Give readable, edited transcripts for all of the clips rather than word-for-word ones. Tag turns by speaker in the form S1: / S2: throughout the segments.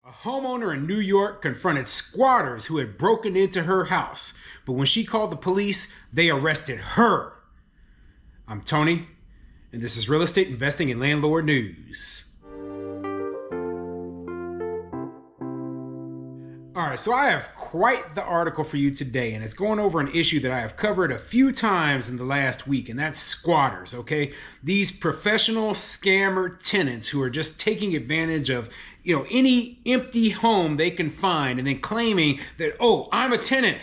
S1: A homeowner in New York confronted squatters who had broken into her house, but when she called the police, they arrested her. I'm Tony, and this is Real Estate Investing and Landlord News. All right, so I have quite the article for you today, and it's going over an issue that I have covered a few times in the last week, and that's squatters, okay? These professional scammer tenants who are just taking advantage of, any empty home they can find and then claiming that, oh, I'm a tenant.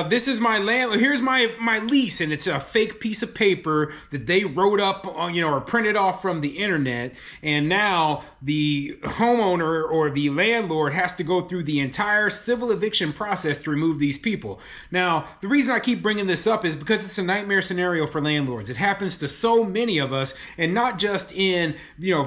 S1: This is my landlord. Here's my lease, and it's a fake piece of paper that they wrote up on, or printed off from the internet. And now the homeowner or the landlord has to go through the entire civil eviction process to remove these people. Now, the reason I keep bringing this up is because it's a nightmare scenario for landlords. It happens to so many of us, and not just in,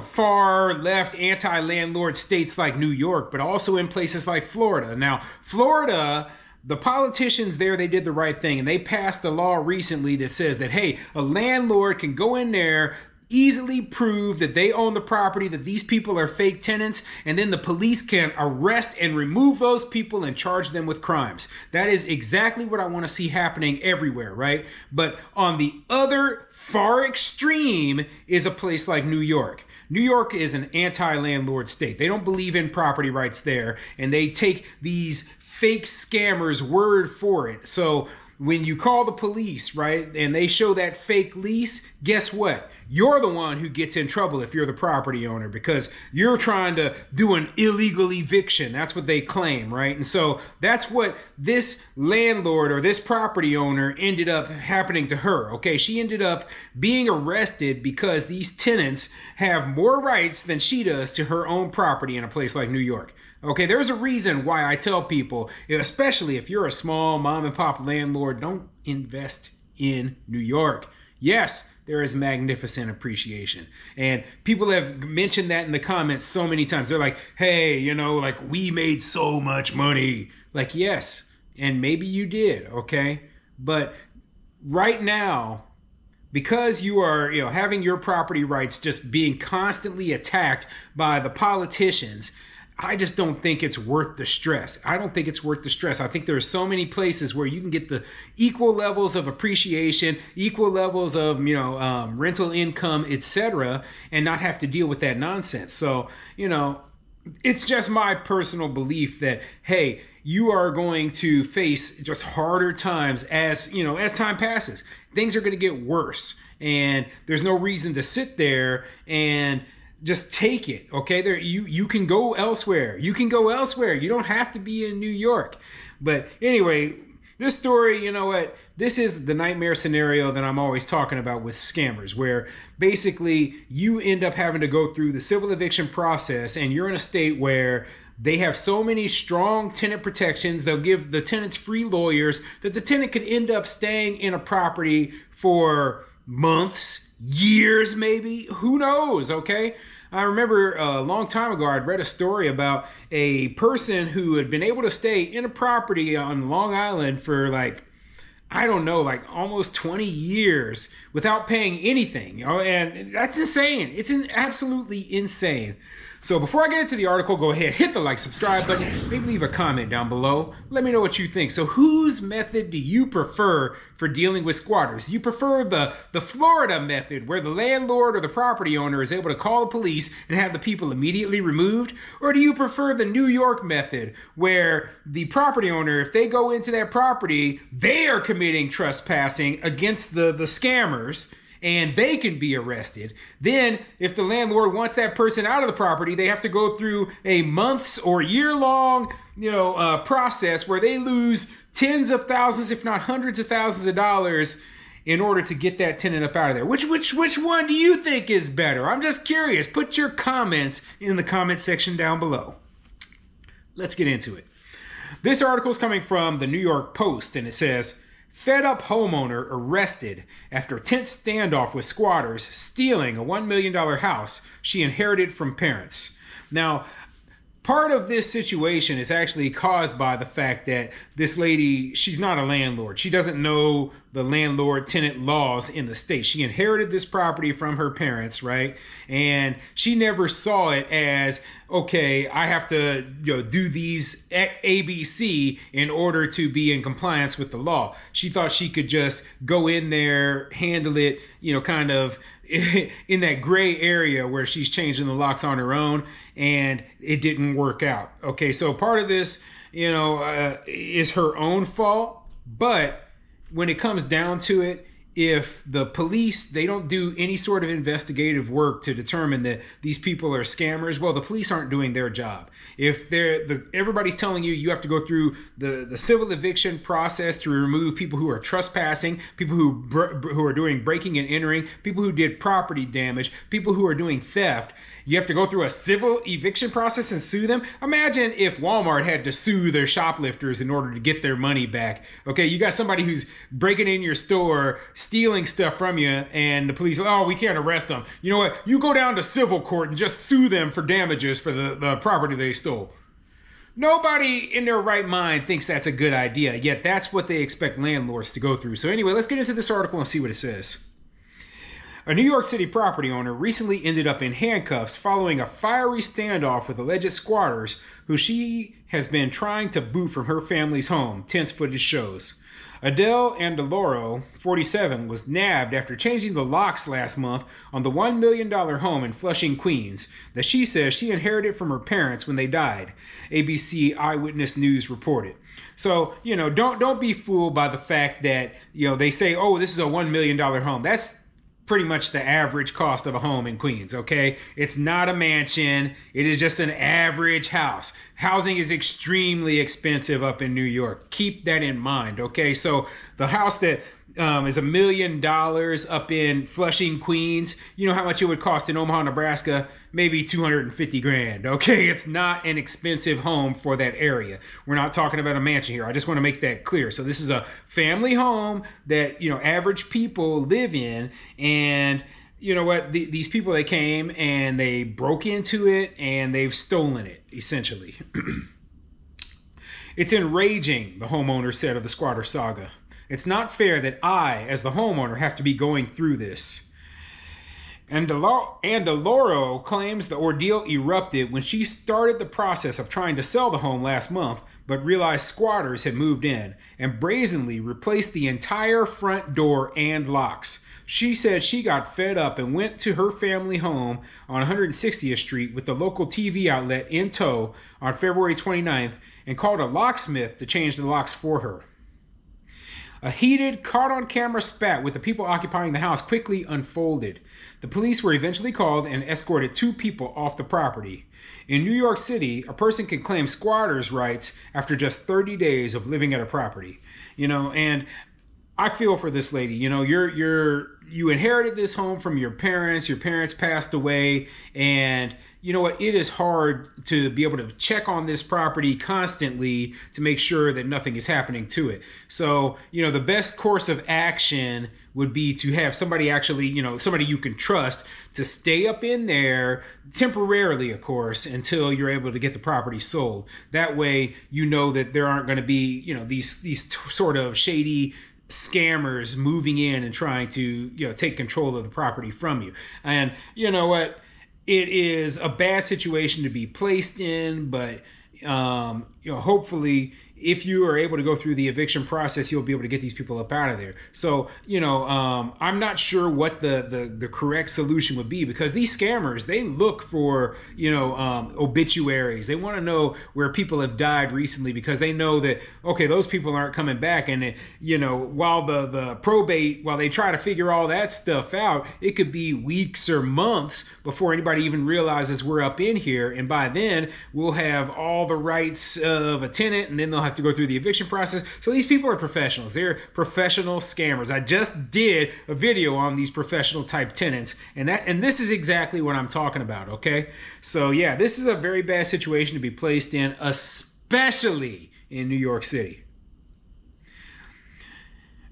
S1: far left anti-landlord states like New York, but also in places like Florida. Now, Florida, the politicians there, they did the right thing, and they passed a law recently that says that, hey, a landlord can go in there, easily prove that they own the property, that these people are fake tenants, and then the police can arrest and remove those people and charge them with crimes. That is exactly what I want to see happening everywhere, right? But on the other far extreme is a place like New York. New York is an anti-landlord state. They don't believe in property rights there, and they take these fake scammers' word for it. So when you call the police, right, and they show that fake lease, guess what? You're the one who gets in trouble if you're the property owner, because you're trying to do an illegal eviction. That's what they claim, right? And so that's what this landlord or this property owner ended up happening to her, okay? She ended up being arrested because these tenants have more rights than she does to her own property in a place like New York. Okay, there's a reason why I tell people, especially if you're a small mom and pop landlord, don't invest in New York. Yes, there is magnificent appreciation. And people have mentioned that in the comments so many times. They're like, hey, we made so much money. Like, yes, and maybe you did, okay? But right now, because you are, having your property rights just being constantly attacked by the politicians, I just don't think it's worth the stress. I don't think it's worth the stress. I think there are so many places where you can get the equal levels of appreciation, equal levels of, rental income, etc., and not have to deal with that nonsense. So, it's just my personal belief that, hey, you are going to face just harder times as time passes. Things are going to get worse, and there's no reason to sit there and just take it, okay? There, you can go elsewhere. You can go elsewhere. You don't have to be in New York. But anyway, this story, this is the nightmare scenario that I'm always talking about with scammers, where basically you end up having to go through the civil eviction process, and you're in a state where they have so many strong tenant protections. They'll give the tenants free lawyers that the tenant could end up staying in a property for months, years maybe, who knows, okay? I remember a long time ago, I'd read a story about a person who had been able to stay in a property on Long Island for almost 20 years without paying anything. And that's insane. It's absolutely insane. So before I get into the article, go ahead, hit the like, subscribe button, maybe leave a comment down below. Let me know what you think. So whose method do you prefer for dealing with squatters? Do you prefer the Florida method, where the landlord or the property owner is able to call the police and have the people immediately removed? Or do you prefer the New York method, where the property owner, if they go into that property, they are committing trespassing against the scammers, and they can be arrested? Then, if the landlord wants that person out of the property, they have to go through a months or year-long, process where they lose tens of thousands, if not hundreds of thousands of dollars in order to get that tenant up out of there. Which one do you think is better? I'm just curious. Put your comments in the comment section down below. Let's get into it. This article is coming from the New York Post, and it says, fed up homeowner arrested after tense standoff with squatters stealing a $1 million house she inherited from parents. Now, part of this situation is actually caused by the fact that this lady, she's not a landlord. She doesn't know the landlord-tenant laws in the state. She inherited this property from her parents, right? And she never saw it as, okay, I have to do these ABC in order to be in compliance with the law. She thought she could just go in there, handle it, kind of in that gray area where she's changing the locks on her own, and it didn't work out. Okay, so part of this, is her own fault, but when it comes down to it, if the police, they don't do any sort of investigative work to determine that these people are scammers, well, the police aren't doing their job. If everybody's telling you have to go through the civil eviction process to remove people who are trespassing, people who are doing breaking and entering, people who did property damage, people who are doing theft, you have to go through a civil eviction process and sue them. Imagine if Walmart had to sue their shoplifters in order to get their money back. Okay, you got somebody who's breaking in your store, stealing stuff from you, and the police, we can't arrest them. You know what? You go down to civil court and just sue them for damages for the property they stole. Nobody in their right mind thinks that's a good idea, yet that's what they expect landlords to go through. So anyway, let's get into this article and see what it says. A New York City property owner recently ended up in handcuffs following a fiery standoff with alleged squatters who she has been trying to boot from her family's home, tense footage shows. Adele Andeloro, 47, was nabbed after changing the locks last month on the $1 million home in Flushing, Queens, that she says she inherited from her parents when they died, ABC Eyewitness News reported. So, don't be fooled by the fact that, they say, this is a $1 million home. That's pretty much the average cost of a home in Queens, okay? It's not a mansion. It is just an average house. Housing is extremely expensive up in New York. Keep that in mind, okay? So the house that is $1 million up in Flushing, Queens, you know how much it would cost in Omaha, Nebraska? Maybe $250,000, okay? It's not an expensive home for that area. We're not talking about a mansion here. I just want to make that clear. So this is a family home that, average people live in, and you know what? These people, they came and they broke into it and they've stolen it, essentially. It's enraging, the homeowner said of the squatter saga. It's not fair that I, as the homeowner, have to be going through this. And Deloro claims the ordeal erupted when she started the process of trying to sell the home last month, but realized squatters had moved in and brazenly replaced the entire front door and locks. She said she got fed up and went to her family home on 160th Street with the local TV outlet in tow on February 29th and called a locksmith to change the locks for her. A heated, caught-on-camera spat with the people occupying the house quickly unfolded. The police were eventually called and escorted 2 people off the property. In New York City, a person can claim squatters' rights after just 30 days of living at a property. And I feel for this lady. You inherited this home from your parents. Your parents passed away, and you know what? It is hard to be able to check on this property constantly to make sure that nothing is happening to it. So, the best course of action would be to have somebody actually, somebody you can trust to stay up in there temporarily, of course, until you're able to get the property sold. That way, that there aren't going to be, these sort of shady scammers moving in and trying to take control of the property from you. And you know what, it is a bad situation to be placed in, but hopefully if you are able to go through the eviction process, you'll be able to get these people up out of there. So, I'm not sure what the correct solution would be, because these scammers, they look for, obituaries. They want to know where people have died recently, because they know that, okay, those people aren't coming back. And, while the probate, while they try to figure all that stuff out, it could be weeks or months before anybody even realizes we're up in here. And by then, we'll have all the rights of a tenant, and then they'll have to go through the eviction process. So these people are professionals. They're professional scammers. I just did a video on these professional type tenants, and this is exactly what I'm talking about, okay? So yeah, this is a very bad situation to be placed in, especially in New York City.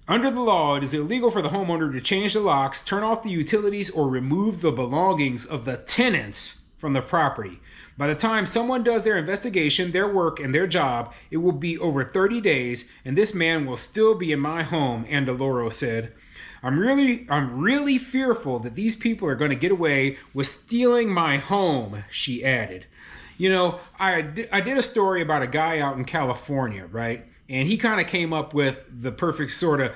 S1: Under the law, it is illegal for the homeowner to change the locks, turn off the utilities, or remove the belongings of the tenants from the property. By the time someone does their investigation, their work, and their job, it will be over 30 days, and this man will still be in my home, Andaloro said. I'm really fearful that these people are going to get away with stealing my home, she added. You know, I did a story about a guy out in California, right? And he kind of came up with the perfect sort of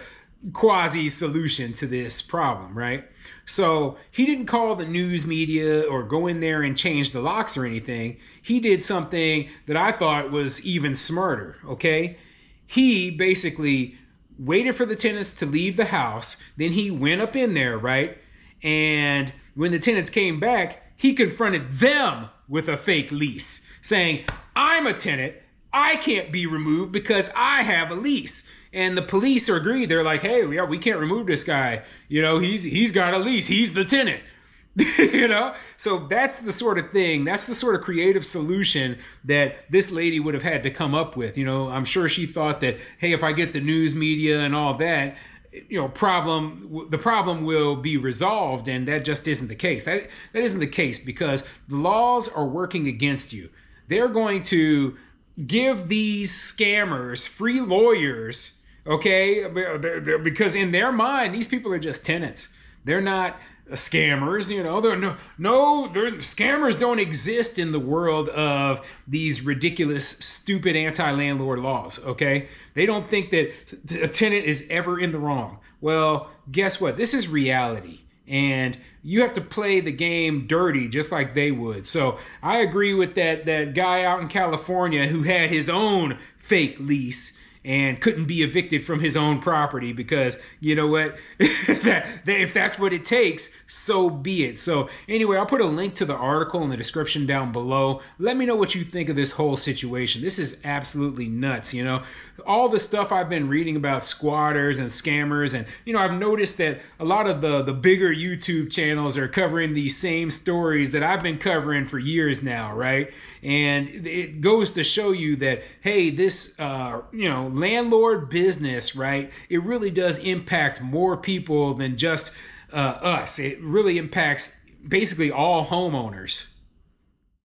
S1: quasi solution to this problem, right? So he didn't call the news media or go in there and change the locks or anything. He did something that I thought was even smarter, okay? He basically waited for the tenants to leave the house. Then he went up in there, right? And when the tenants came back, he confronted them with a fake lease, saying, I'm a tenant. I can't be removed because I have a lease. And the police agreed. They're like, hey, we can't remove this guy. You know, he's got a lease. He's the tenant. You know, so that's the sort of thing. That's the sort of creative solution that this lady would have had to come up with. You know, I'm sure she thought that, hey, if I get the news media and all that, you know, the problem will be resolved, and that just isn't the case. That isn't the case, because the laws are working against you. They're going to give these scammers free lawyers, okay? Because in their mind, these people are just tenants. They're not scammers, you know. Scammers don't exist in the world of these ridiculous, stupid anti-landlord laws, okay? They don't think that a tenant is ever in the wrong. Well, guess what? This is reality, and you have to play the game dirty just like they would. So I agree with that guy out in California who had his own fake lease and couldn't be evicted from his own property, because you know what, if that's what it takes, so be it. So anyway, I'll put a link to the article in the description down below. Let me know what you think of this whole situation. This is absolutely nuts. You know, all the stuff I've been reading about squatters and scammers, and you know, I've noticed that a lot of the bigger YouTube channels are covering these same stories that I've been covering for years now, right? And it goes to show you that, hey, this landlord business, right? It really does impact more people than just us. It really impacts basically all homeowners.